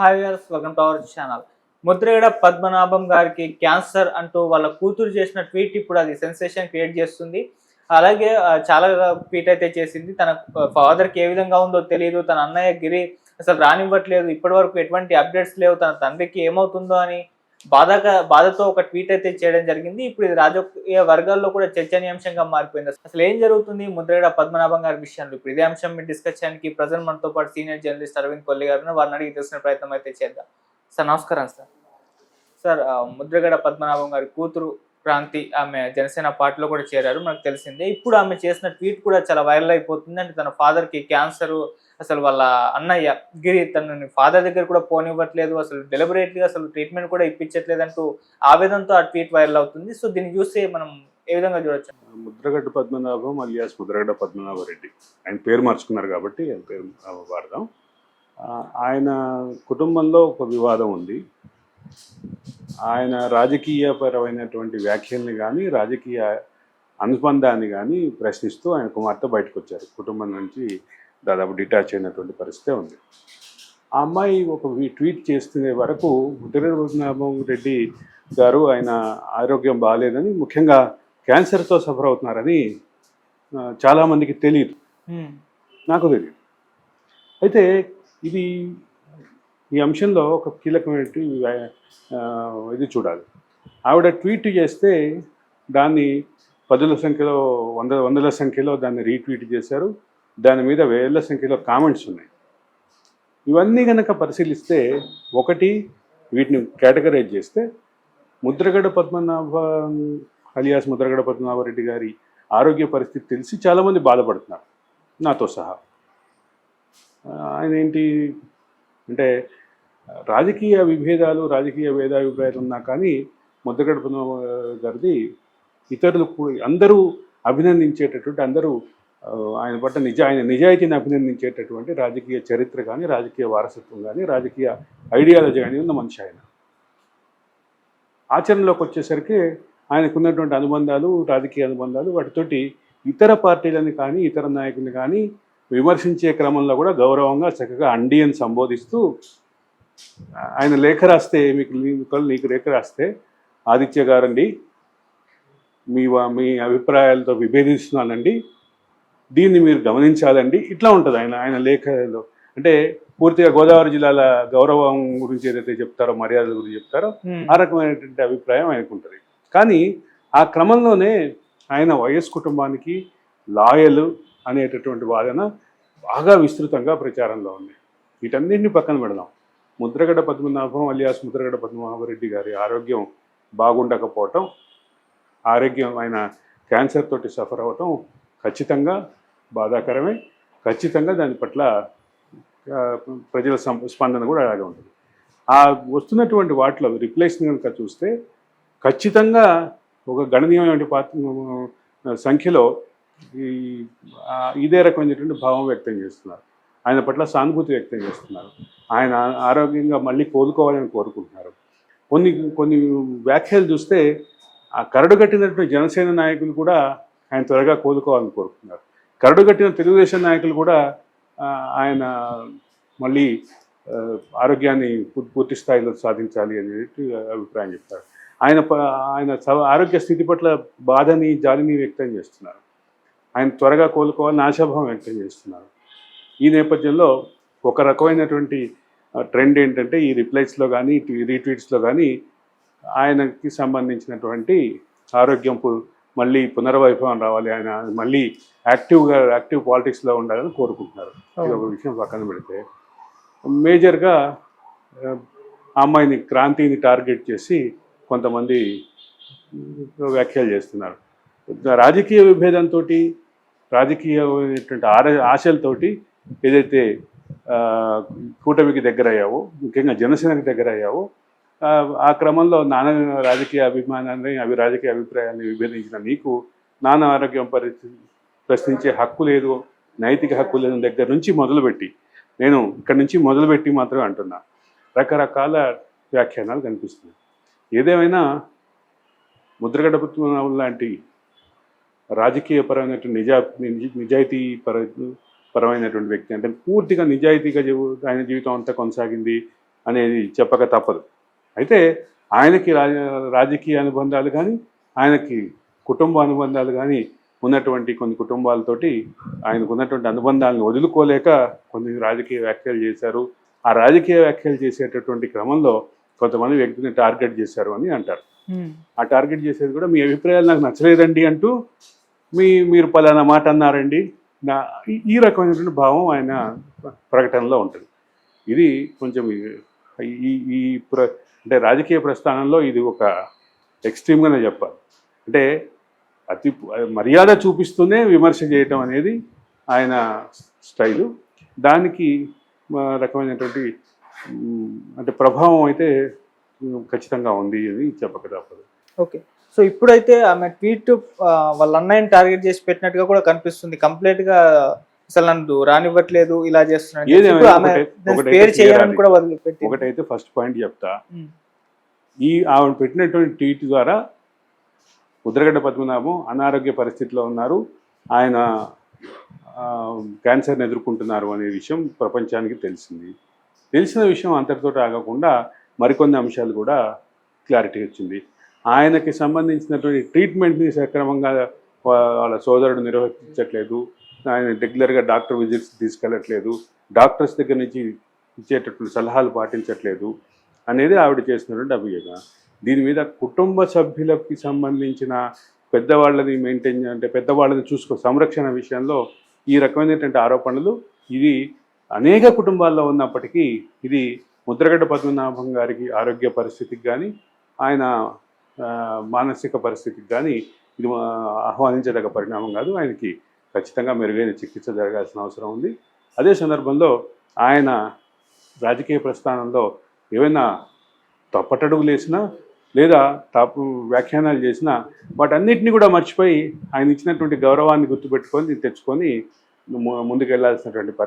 Hi viewers, welcome to our channel. Mudragada Padmanabham గారికి cancer అంటూ వాళ్ళ కూతురు చేసిన ట్వీట్ ఇప్పుడు అది సెన్సేషన్ క్రియేట్ చేస్తుంది. అలాగే చాలా ట్వీట్ అయితే చేసింది. తన ఫాదర్‌కి ఏ విధంగా ఉందో తెలీదు. తన అన్నయ్య గిరి అసలు రానివ్వట్లేదు. ఇప్పటివరకు ఎటువంటి అప్డేట్స్ లేవు. తన తండ్రికి ఏమవుతుందో అని బాధతో ఒక ట్వీట్ అయితే చేయడం జరిగింది. ఇప్పుడు ఇది రాజకీయ వర్గాల్లో కూడా చర్చనీయాంశంగా మారిపోయింది. అసలు ఏం జరుగుతుంది ముద్రగడ పద్మనాభం గారి విషయంలో? ఇప్పుడు ఇదే అంశం మీద డిస్కస్ చేయడానికి ప్రజెంట్ మనతో పాటు సీనియర్ జర్నలిస్ట్ అరవింద్ కొల్లి గారు వారిని అడిగి తెలుసుకునే ప్రయత్నం అయితే చేద్దాం. సార్ నమస్కారం సార్. సార్ ముద్రగడ పద్మనాభం గారి కూతురు క్రాంతి ఆమె జనసేన పార్టీలో కూడా చేరారు, మనకు తెలిసిందే. ఇప్పుడు ఆమె చేసిన ట్వీట్ కూడా చాలా వైరల్ అయిపోతుంది. అంటే తన ఫాదర్‌కి క్యాన్సరు, అసలు వాళ్ళ అన్నయ్య గిరి తనని ఫాదర్ దగ్గర కూడా పోనివ్వట్లేదు, అసలు డెలిబరేట్‌గా అసలు ట్రీట్మెంట్ కూడా ఇప్పించట్లేదంటూ ఆవేదనతో ఆ ట్వీట్ వైరల్ అవుతుంది. సో దీన్ని చూసి మనం ఏ విధంగా చూడొచ్చు? ముద్రగడ్డ పద్మనాభం అలియాస్ ముద్రగడ్డ పద్మనాభరెడ్డి, ఆయన పేరు మార్చుకున్నారు కాబట్టి ఆయన పేరు వాడదాం. ఆయన కుటుంబంలో ఒక వివాదం ఉంది. ఆయన రాజకీయపరమైనటువంటి వ్యాఖ్యల్ని కానీ రాజకీయ అనుబంధాన్ని కానీ ప్రశ్నిస్తూ ఆయన కుమార్తె బయటకు వచ్చారు. కుటుంబం నుంచి దాదాపు డిటాచ్ అయినటువంటి పరిస్థితే ఉంది. ఆ అమ్మాయి ఒక ట్వీట్ చేస్తునే వరకు ముద్రగడ్డ పద్మనాభం రెడ్డి గారు ఆయన ఆరోగ్యం బాగాలేదని, ముఖ్యంగా క్యాన్సర్తో సఫర్ అవుతున్నారని చాలామందికి తెలియదు, నాకు తెలియదు. అయితే ఈ అంశంలో ఒక కీలకమైన ఇది చూడాలి. ఆవిడ ట్వీట్ చేస్తే దాన్ని పదుల సంఖ్యలో వందల సంఖ్యలో దాన్ని రీట్వీట్ చేశారు. దాని మీద వేల సంఖ్యలో కామెంట్స్ ఉన్నాయి. ఇవన్నీ కనుక పరిశీలిస్తే వీటిని కేటగరైజ్ చేస్తే ముద్రగడ పద్మనాభ అలియాస్ ముద్రగడ పద్మనాభరెడ్డి గారి ఆరోగ్య పరిస్థితి తెలిసి చాలామంది బాధపడుతున్నారు, నాతో సహా. ఆయన ఏంటి అంటే రాజకీయ విభేదాలు, రాజకీయ భేదాభిప్రాయాలు ఉన్నా కానీ ముద్రగడ పద్మనాభ గారిది ఇతరులు అందరూ అభినందించేటటువంటి, అందరూ ఆయన పట్ల ఆయన నిజాయితీని అభినందించేటటువంటి రాజకీయ చరిత్ర కానీ, రాజకీయ వారసత్వం కానీ, రాజకీయ ఐడియాలజీ కానీ ఉన్న మనిషి ఆయన. ఆచరణలోకి వచ్చేసరికి ఆయనకున్నటువంటి అనుబంధాలు, రాజకీయ అనుబంధాలు, వాటితోటి ఇతర పార్టీలను కానీ ఇతర నాయకులను కానీ విమర్శించే క్రమంలో కూడా గౌరవంగా చక్కగా అండి అని సంబోధిస్తూ, ఆయన లేఖ రాస్తే నీకు లేఖ రాస్తే ఆదిత్య గారండి, మీ అభిప్రాయాలతో విభేదిస్తున్నానండి, దీన్ని మీరు గమనించాలండి, ఇట్లా ఉంటుంది ఆయన లేఖలో. అంటే పూర్తిగా గోదావరి జిల్లాల గౌరవం గురించి ఏదైతే చెప్తారో, మర్యాదల గురించి చెప్తారో, ఆ రకమైనటువంటి అభిప్రాయం ఆయనకు ఉంటుంది. కానీ ఆ క్రమంలోనే ఆయన వైఎస్ కుటుంబానికి లాయలు అనేటటువంటి వాదన బాగా విస్తృతంగా ప్రచారంలో ఉంది. వీటన్నింటినీ పక్కన పెడదాం. ముద్రగడ పద్మనాభం అలియాస్ ముద్రగడ పద్మనాభరెడ్డి గారి ఆరోగ్యం బాగుండకపోవటం, ఆయన క్యాన్సర్ తోటి సఫర్ అవ్వటం ఖచ్చితంగా బాధాకరమే. ఖచ్చితంగా దాని పట్ల ప్రజల స్పందన కూడా అలాగే ఉంటుంది. ఆ వస్తున్నటువంటి వాటిలో రిప్లేస్ని కనుక చూస్తే ఖచ్చితంగా ఒక గణనీయమైన సంఖ్యలో ఇదే రకమైనటువంటి భావం వ్యక్తం చేస్తున్నారు. ఆయన పట్ల సానుభూతి వ్యక్తం చేస్తున్నారు. ఆయన ఆరోగ్యంగా మళ్ళీ కోలుకోవాలని కోరుకుంటున్నారు. కొన్ని వ్యాఖ్యలు చూస్తే ఆ కరడుగట్టినటువంటి జనసేన నాయకులు కూడా ఆయన త్వరగా కోలుకోవాలని కోరుకుంటున్నారు. కరడుగట్టిన తెలుగుదేశం నాయకులు కూడా ఆయన మళ్ళీ ఆరోగ్యాన్ని పూర్తి స్థాయిలో సాధించాలి అనేది అభిప్రాయం చెప్తారు. ఆయన ఆరోగ్య స్థితి పట్ల బాధని, జాలిని వ్యక్తం చేస్తున్నారు. ఆయన త్వరగా కోలుకోవాలని ఆశాభావం వ్యక్తం చేస్తున్నారు. ఈ నేపథ్యంలో ఒక రకమైనటువంటి ట్రెండ్ ఏంటంటే, ఈ రిప్లైస్లో కానీ రీట్వీట్స్లో కానీ ఆయనకి సంబంధించినటువంటి ఆరోగ్యం మళ్ళీ పునర్వైభవం రావాలి, ఆయన మళ్ళీ యాక్టివ్ పాలిటిక్స్లో ఉండాలని కోరుకుంటున్నారు. ఇది ఒక విషయం పక్కన పెడితే, మేజర్గా అమ్మాయిని క్రాంతిని టార్గెట్ చేసి కొంతమంది వ్యాఖ్యలు చేస్తున్నారు. రాజకీయ విభేదంతో, రాజకీయమైనటువంటి ఆశలతోటి ఏదైతే కూటమికి దగ్గరయ్యావో, ముఖ్యంగా జనసేనకి దగ్గరయ్యావో, ఆ క్రమంలో నాన్న రాజకీయ అభిమానాన్ని, రాజకీయ అభిప్రాయాన్ని విభేదించిన నీకు నాన్న ఆరోగ్యం ప్రశ్నించే హక్కు లేదు, నైతిక హక్కు లేని దగ్గర నుంచి మొదలుపెట్టి, నేను ఇక్కడి నుంచి మొదలుపెట్టి మాత్రమే అంటున్నా, రకరకాల వ్యాఖ్యానాలు కనిపిస్తున్నాయి. ఏదేమైనా ముద్రగడ పద్మనాభం లాంటి రాజకీయపరమైనటువంటి నిజాయితీ పరమైనటువంటి వ్యక్తి, అంటే పూర్తిగా నిజాయితీగా ఆయన జీవితం అంతా కొనసాగింది, అనేది చెప్పక తప్పదు. అయితే ఆయనకి రాజకీయ అనుబంధాలు కానీ, ఆయనకి కుటుంబ అనుబంధాలు కానీ ఉన్నటువంటి కొన్ని కుటుంబాలతోటి ఆయనకు ఉన్నటువంటి అనుబంధాలను వదులుకోలేక కొన్ని రాజకీయ వ్యాఖ్యలు చేశారు. ఆ రాజకీయ వ్యాఖ్యలు చేసేటటువంటి క్రమంలో కొంతమంది వ్యక్తిని టార్గెట్ చేశారు అని అంటారు. ఆ టార్గెట్ చేసేది కూడా మీ అభిప్రాయాలు నాకు నచ్చలేదండి అంటూ మీరు పలానా మాట అన్నారండి ఈ రకమైనటువంటి భావం ఆయన ప్రకటనలో ఉంటుంది. ఇది కొంచెం ఈ అంటే రాజకీయ ప్రస్థానంలో ఇది ఒక ఎక్స్ట్రీమ్గానే చెప్పాలి. అంటే అతి మర్యాద చూపిస్తూనే విమర్శ చేయటం అనేది ఆయన స్టైలు. దానికి రకమైనటువంటి అంటే ప్రభావం అయితే ఖచ్చితంగా ఉంది అని చెప్పక తప్పదు. ఓకే. సో ఇప్పుడైతే ఆమె ట్వీట్ వాళ్ళ అన్నయ్యని టార్గెట్ చేసి పెట్టినట్టుగా కూడా కనిపిస్తుంది. కంప్లీట్ గా అసలు నన్ను రానివ్వట్లేదు, ఇలా చేస్తున్నాడు. ఒకటైతే ఫస్ట్ పాయింట్ చెప్తా, ఆవిడ పెట్టినటువంటి ట్వీట్ ద్వారా ముద్రగడ్డ పద్మనాభం అనారోగ్య పరిస్థితిలో ఉన్నారు, ఆయన క్యాన్సర్ని ఎదుర్కొంటున్నారు అనే విషయం ప్రపంచానికి తెలిసింది. తెలిసిన విషయం అంతటితో ఆగకుండా మరికొన్ని అంశాలు కూడా క్లారిటీ వచ్చింది. ఆయనకి సంబంధించినటువంటి ట్రీట్మెంట్ని సక్రమంగా వాళ్ళ సోదరుడు నిర్వహించట్లేదు, ఆయన రెగ్యులర్గా డాక్టర్ విజిట్స్ తీసుకెళ్ళట్లేదు, డాక్టర్స్ దగ్గర నుంచి ఇచ్చేటటువంటి సలహాలు పాటించట్లేదు అనేది ఆవిడ చేసినటువంటి అభియోగం. దీని మీద కుటుంబ సభ్యులకి సంబంధించిన పెద్దవాళ్ళని మెయింటైన్ అంటే పెద్దవాళ్ళని సంరక్షణ విషయంలో ఈ రకమైనటువంటి ఆరోపణలు ఇది అనేక కుటుంబాల్లో ఉన్నప్పటికీ ఇది ముద్రగడ్డ పద్మనాభం గారికి ఆరోగ్య పరిస్థితికి కానీ ఆయన మానసిక పరిస్థితికి కానీ ఇది ఆహ్వానించదగ్గ పరిణామం కాదు. ఆయనకి ఖచ్చితంగా మెరుగైన చికిత్స జరగాల్సిన అవసరం ఉంది. అదే సందర్భంలో ఆయన రాజకీయ ప్రస్థానంలో ఏమైనా తప్పటడుగులు వేసినా లేదా తప్పు వ్యాఖ్యానాలు చేసినా వాటన్నిటిని కూడా మర్చిపోయి ఆయన ఇచ్చినటువంటి గౌరవాన్ని గుర్తుపెట్టుకొని తెచ్చుకొని ముందుకు వెళ్ళాల్సినటువంటి